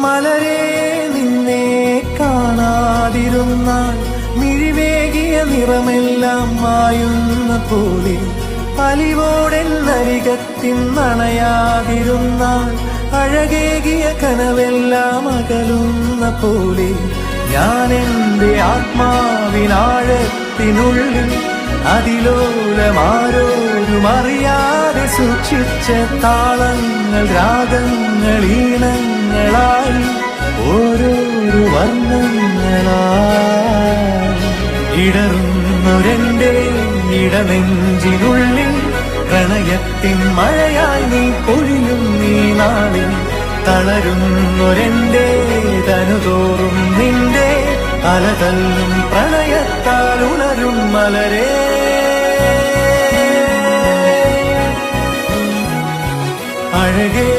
മലരെ നിന്നെ കാണാതിരുന്നാൽ മിഴിവേകിയ നിറമെല്ലാം മായുന്ന പോലെ, അലിവോടെന്നരികത്തിൻ നണയാതിരുന്നാൽ അഴകേകിയ കനവെല്ലാം അകലുന്ന പോലെ, ഞാൻ എന്റെ ആത്മാവിനാഴത്തിനുള്ളിൽ അതിലോലമാരോരും അറിയാതെ സൂക്ഷിച്ച താളങ്ങൾ, രാഗങ്ങൾ, ഈണങ്ങളായി ഓരോരോ വർണ്ണങ്ങളായി ഇടറുന്നൊരെന്റെ ഇടനെഞ്ചിനുള്ളിൽ പ്രണയത്തിൻ മഴയായി നീ പൊഴിയും നീ നാളിൽ. തളരുന്നൊരെന്റെ തനുതോറും നിന്റെ അലതല്ലും പ്രണയത്താൽ ഉണരും മലരേ. അഴകേ